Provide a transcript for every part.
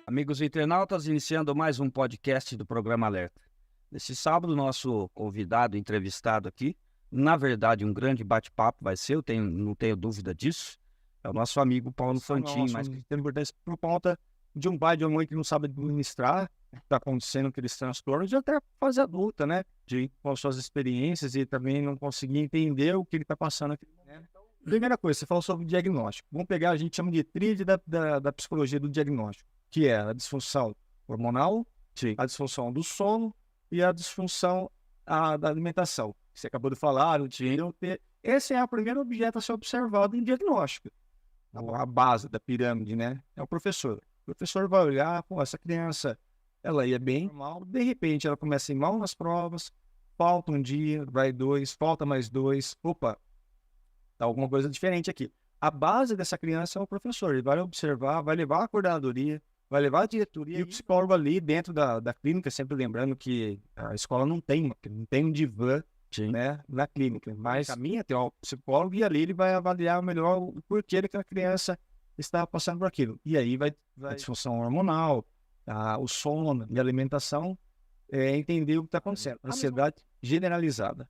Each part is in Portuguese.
Amigos internautas, iniciando mais um podcast do Programa Alerta. Nesse sábado, nosso convidado, entrevistado aqui, na verdade, um grande bate-papo vai ser, não tenho dúvida disso, é o nosso amigo Paulo Fantin. Mas tem importância por conta de um pai e de uma mãe que não sabe administrar o que está acontecendo, aqueles transtornos, de até fase adulta, né? Com as suas experiências e também não conseguir entender o que ele está passando aqui. Primeira coisa, você falou sobre diagnóstico. Vamos pegar, a gente chama de tríade da psicologia do diagnóstico, que é a disfunção hormonal, a disfunção do sono e a disfunção da alimentação. Você acabou de falar, o dinheiro. Esse é o primeiro objeto a ser observado em diagnóstico. A base da pirâmide, né? É o professor. O professor vai olhar, pô, essa criança, ela ia bem, mal, de repente ela começa a ir mal nas provas, falta um dia, vai 2, falta mais 2, opa, tá alguma coisa diferente aqui. A base dessa criança é o professor, ele vai observar, vai levar a coordenadoria, vai levar a diretoria e o psicólogo ali dentro da clínica, sempre lembrando que a escola não tem um divã, né, na clínica, mas a minha tem um psicólogo e ali ele vai avaliar melhor o porquê que a criança está passando por aquilo. E aí vai a disfunção hormonal, o sono e a alimentação, entender o que está acontecendo. Ansiedade generalizada.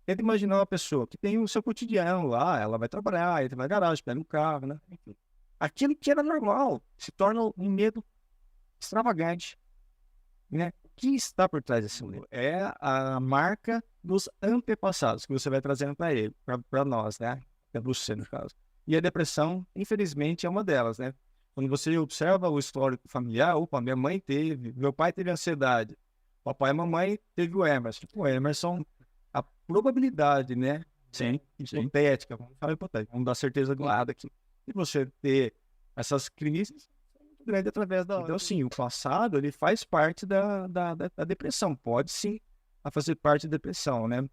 Tenta imaginar uma pessoa que tem o seu cotidiano lá, ela vai trabalhar, entra na garagem, pega um carro, né? Enfim. Aquilo que era normal se torna um medo extravagante, né? O que está por trás desse medo? É a marca dos antepassados que você vai trazendo para nós, né? Para você, no caso. E a depressão, infelizmente, é uma delas, né? Quando você observa o histórico familiar, opa, minha mãe teve, meu pai teve ansiedade, papai e mamãe teve o Emerson. O Emerson, a probabilidade, né? Sim. Hipotética, vamos falar hipotética, vamos dar certeza do lado aqui. E você ter essas crises muito grandes através da... Então, sim, o passado, ele faz parte da depressão, pode sim fazer parte da depressão, né?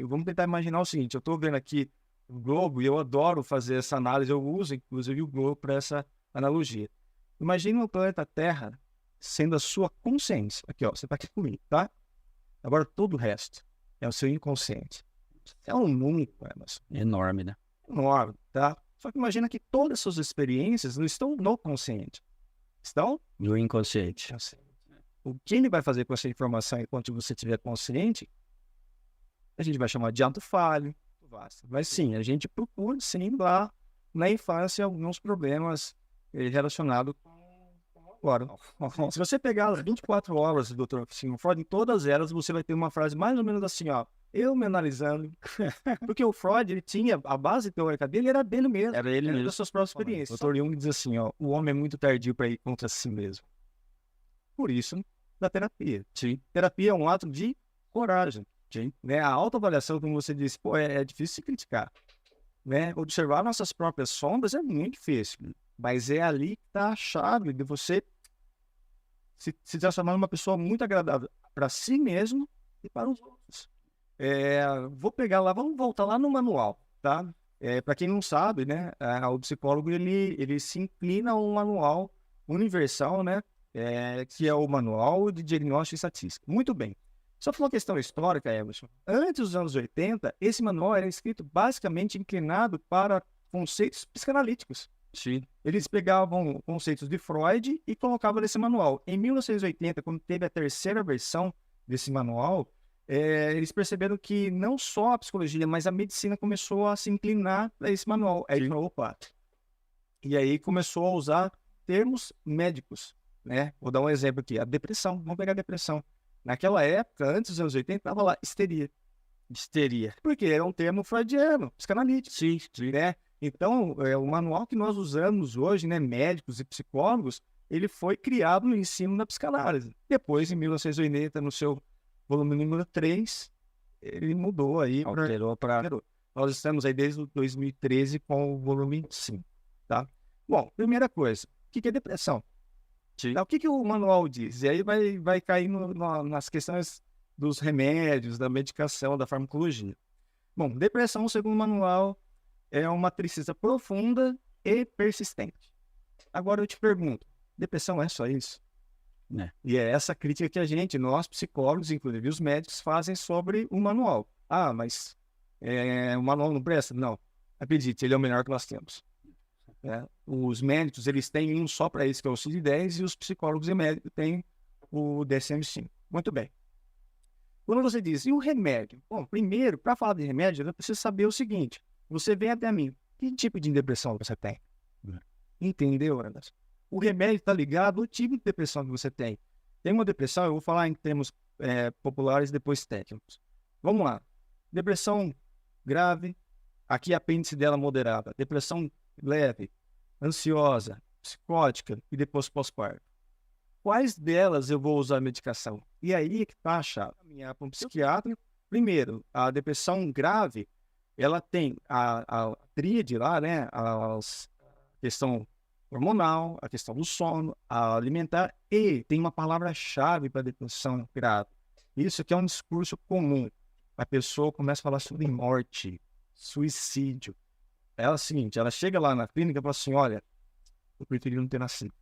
Vamos tentar imaginar o seguinte, eu estou vendo aqui o globo e eu adoro fazer essa análise, eu uso inclusive o globo para essa analogia. Imagine o planeta Terra sendo a sua consciência. Aqui, ó, você está aqui comigo, tá? Agora todo o resto é o seu inconsciente. É um mundo, Emerson. Enorme, né? Enorme, tá? Só que imagina que todas as suas experiências não estão no consciente. Estão no inconsciente. O que ele vai fazer com essa informação enquanto você estiver consciente, a gente vai chamar de ato falho. Mas sim, a gente procura sim lá na infância alguns problemas relacionados com agora. Se você pegar as 24 horas do Dr. Sigmund Freud, em todas elas você vai ter uma frase mais ou menos assim, ó, eu me analisando. Porque o Freud, ele tinha, a base teórica dele era dele mesmo. Era ele mesmo. Das suas próprias experiências. O Dr. Jung diz assim, ó, o homem é muito tardio para ir contra si mesmo. Por isso, da terapia. Sim. Terapia é um ato de coragem. Sim. Né? A autoavaliação, como você disse, pô, é difícil se criticar. Né? Observar nossas próprias sombras é muito difícil. Mas é ali que está a chave de você se transformar numa pessoa muito agradável para si mesmo e para os outros. Vou pegar lá, vamos voltar lá no manual, tá? Para quem não sabe, né? O psicólogo, ele se inclina a um manual universal, né? Que é o Manual de Diagnóstico e Estatística. Muito bem. Só por uma questão histórica, Emerson, antes dos anos 80, esse manual era escrito basicamente inclinado para conceitos psicanalíticos. Sim. Eles pegavam conceitos de Freud e colocavam nesse manual. Em 1980, quando teve a terceira versão desse manual, eles perceberam que não só a psicologia, mas a medicina começou a se inclinar para esse manual. Aí, opa. E aí começou a usar termos médicos, né? Vou dar um exemplo aqui, a depressão. Vamos pegar a depressão. Naquela época, antes dos anos 80, estava lá, histeria. Histeria. Porque era um termo freudiano, psicanalítico. Sim. Né? Então, o manual que nós usamos hoje, né, médicos e psicólogos, ele foi criado no ensino da psicanálise. Depois, em 1980, no seu volume número 3, ele mudou aí. Alterou para... Nós estamos aí desde 2013 com o volume 5, tá? Bom, primeira coisa, o que é depressão? Tá, o que o manual diz? E aí vai cair nas questões dos remédios, da medicação, da farmacologia. Bom, depressão, segundo o manual, é uma tristeza profunda e persistente. Agora eu te pergunto, depressão é só isso? E é essa crítica que nós psicólogos, inclusive os médicos, fazem sobre o manual. Ah, mas o manual não presta? Não. Acredite, ele é o melhor que nós temos. né? Os médicos, eles têm um só para isso, que é o CID-10, e os psicólogos e médicos têm o DSM-5. Muito bem. Quando você diz, e o remédio? Bom, primeiro, para falar de remédio, eu preciso saber o seguinte. Você vem até mim, que tipo de depressão você tem? Entendeu, Anderson? O remédio está ligado ao tipo de depressão que você tem. Tem uma depressão, eu vou falar em termos populares, depois técnicos. Vamos lá. Depressão grave, aqui a apêndice dela moderada. Depressão leve, ansiosa, psicótica e depois pós-parto. Quais delas eu vou usar a medicação? E aí que está a chave. Caminhar para um psiquiatra. Primeiro, a depressão grave, ela tem a tríade lá, né? A questão hormonal, a questão do sono, a alimentar, e tem uma palavra-chave para a depressão grave. Isso aqui é um discurso comum. A pessoa começa a falar sobre morte, suicídio. É o seguinte, ela chega lá na clínica e fala assim, olha, eu preferi não ter nascido.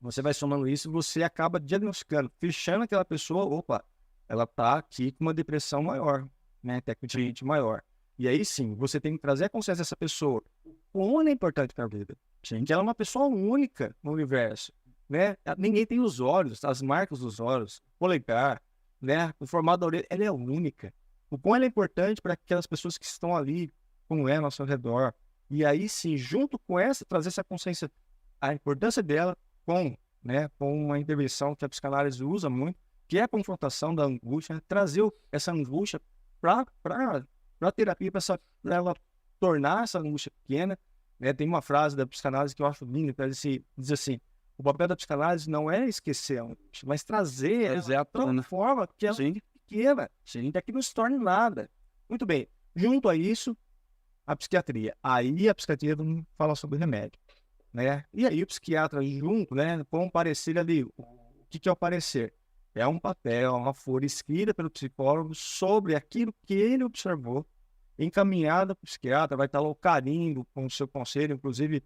Você vai somando isso e você acaba diagnosticando, fechando aquela pessoa, opa, ela está aqui com uma depressão maior, né, tecnicamente maior. E aí sim, você tem que trazer a consciência dessa pessoa. O quão é importante para a vida. Gente, ela é uma pessoa única no universo, né? Ninguém tem os olhos, as marcas dos olhos, polegar, né? O formato da orelha, ela é única. O quão ela é importante para aquelas pessoas que estão ali com ela ao seu redor. E aí sim, junto com essa, trazer essa consciência, a importância dela com uma intervenção que a psicanálise usa muito, que é a confrontação da angústia, né? Trazer essa angústia para a terapia, para ela tornar essa angústia pequena. Né? Tem uma frase da psicanálise que eu acho linda, que diz assim, o papel da psicanálise não é esquecer a angústia, mas trazer ela de uma forma que ela é pequena, é que não se torne nada. Muito bem, junto a isso, a psiquiatria. Aí a psiquiatria não fala sobre remédio. Né? E aí o psiquiatra junto, né, com o parecer ali, o que é o parecer? É um papel, uma folha escrita pelo psicólogo sobre aquilo que ele observou, encaminhada para o psiquiatra, vai estar lá o carimbo com o seu conselho, inclusive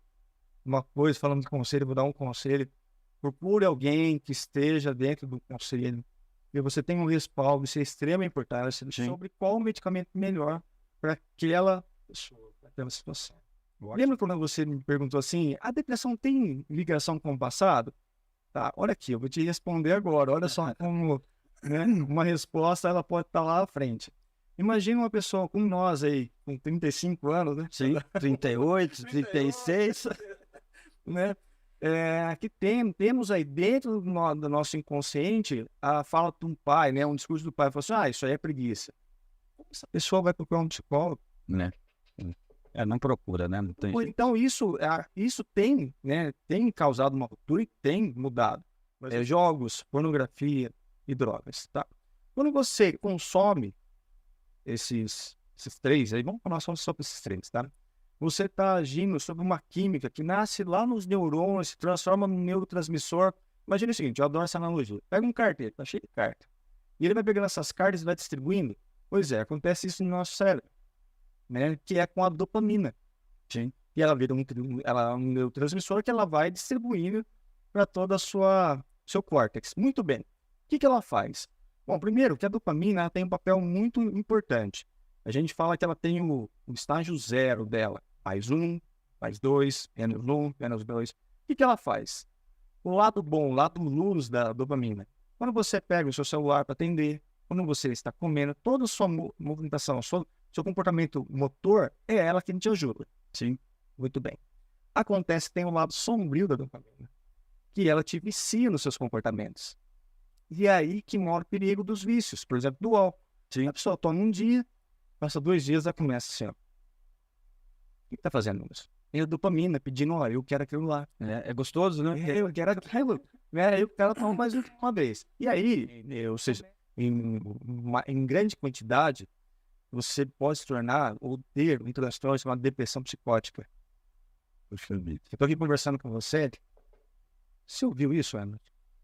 uma coisa, falando de conselho, vou dar um conselho, procure alguém que esteja dentro do conselho, e você tem um respaldo, isso é extrema importância, sobre qual medicamento melhor para aquela pessoa, para aquela situação. Lembra quando você me perguntou assim, a depressão tem ligação com o passado? Tá, olha aqui, eu vou te responder agora, olha só como, né, uma resposta ela pode estar lá à frente. Imagina uma pessoa como nós aí, com 35 anos, né? Sim, 38, 36. Né? Que temos aí dentro do nosso inconsciente a fala de um pai, né? Um discurso do pai, fala assim, isso aí é preguiça. Essa pessoa vai procurar um psicólogo. Né? Não procura, né? Não tem então isso tem, né? Tem causado uma ruptura e tem mudado. Jogos, pornografia e drogas, tá? Quando você consome esses três, aí vamos falar só sobre esses três, tá? Você está agindo sobre uma química que nasce lá nos neurônios, se transforma num neurotransmissor. Imagina o seguinte, eu adoro essa analogia. Pega um carteiro, tá cheio de carta. E ele vai pegando essas cartas e vai distribuindo. Pois é, acontece isso no nosso cérebro, né? Que é com a dopamina. Sim. E ela vira um neurotransmissor que ela vai distribuindo para todo o seu córtex. Muito bem. O que ela faz? Bom, primeiro, que a dopamina ela tem um papel muito importante. A gente fala que ela tem o estágio zero dela. Mais 1, mais 2, menos 1, menos 2. O que ela faz? O lado bom, o lado luz da dopamina. Quando você pega o seu celular para atender, quando você está comendo, toda a sua movimentação, seu comportamento motor, é ela que te ajuda. Sim, muito bem. Acontece que tem um lado sombrio da dopamina, que ela te vicia nos seus comportamentos. E é aí que mora o perigo dos vícios, por exemplo, do álcool. Sim. A pessoa toma um dia, passa 2 dias, ela começa assim, ó. O que está fazendo isso? É a dopamina, pedindo, olha, eu quero aquilo lá. É gostoso, né? Eu quero aquilo. Aí o cara toma mais uma vez. E aí, ou seja, em grande quantidade, você pode se tornar ou ter um transtorno chamado depressão psicótica. Eu estou aqui conversando com você. Você ouviu isso, Ana?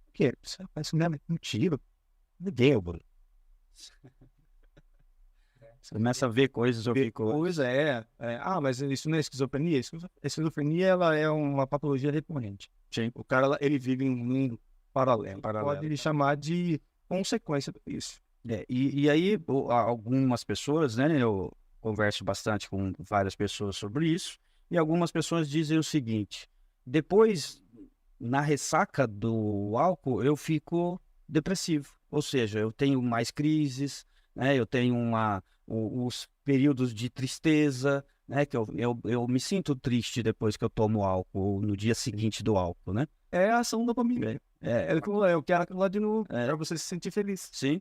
O quê? Parece mentira. Ninguém, Bruno. Você começa a ver coisas, ouvir coisas. Mas isso não é esquizofrenia? A esquizofrenia ela é uma patologia recorrente. Sim. O cara ele vive em um mundo paralelo. Pode chamar de consequência disso. E aí, algumas pessoas, né? Eu converso bastante com várias pessoas sobre isso. e algumas pessoas dizem o seguinte: depois, na ressaca do álcool, eu fico depressivo. Ou seja, eu tenho mais crises, né? Eu tenho os períodos de tristeza, né? Que eu me sinto triste depois que eu tomo álcool, no dia seguinte do álcool, né? É a ação da dopamina. Eu quero aquilo lá de novo, para você se sentir feliz. Sim.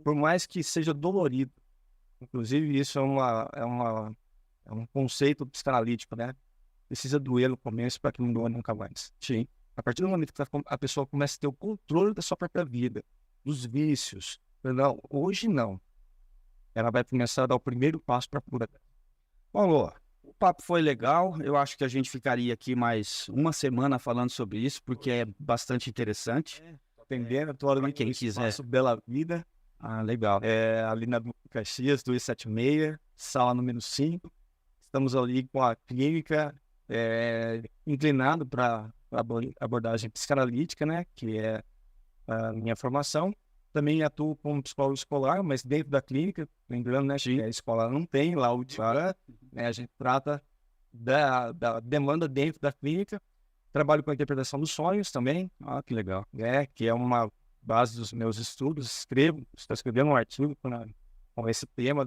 Por mais que seja dolorido. Inclusive, isso é um conceito psicanalítico, né? Precisa doer no começo para que não doa nunca mais. Sim. A partir do momento que a pessoa começa a ter o controle da sua própria vida, dos vícios, não, hoje não. Ela vai começar a dar o primeiro passo para a cura. Paulo, o papo foi legal. Eu acho que a gente ficaria aqui mais uma semana falando sobre isso, porque é bastante interessante. Atendendo, estou ali Quem no quiser. Espaço Bela Vida, Legal. ali na Duque Caxias, 276, sala número 5. Estamos ali com a clínica inclinado para abordagem psicanalítica, né? Que é a minha formação. Também atuo como psicólogo escolar, mas dentro da clínica, lembrando, né? Que a escola não tem lá o divã, né? A gente trata da demanda dentro da clínica. Trabalho com a interpretação dos sonhos também. Que legal. Que é uma base dos meus estudos. Estou escrevendo um artigo com esse tema.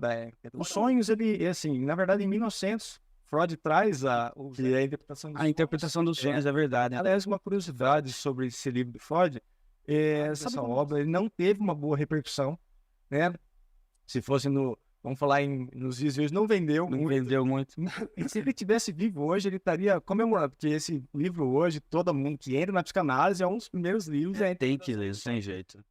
Os sonhos, assim, na verdade, em 1900, Freud traz a interpretação dos sonhos. A interpretação dos sonhos, é verdade. Aliás, uma curiosidade sobre esse livro de Freud, essa obra ele não teve uma boa repercussão, né? Se fosse vamos falar nos dias de hoje, não vendeu muito. E se ele tivesse vivo hoje, ele estaria comemorando, porque esse livro hoje, todo mundo que entra na psicanálise é um dos primeiros livros. Tem que ler, sem jeito.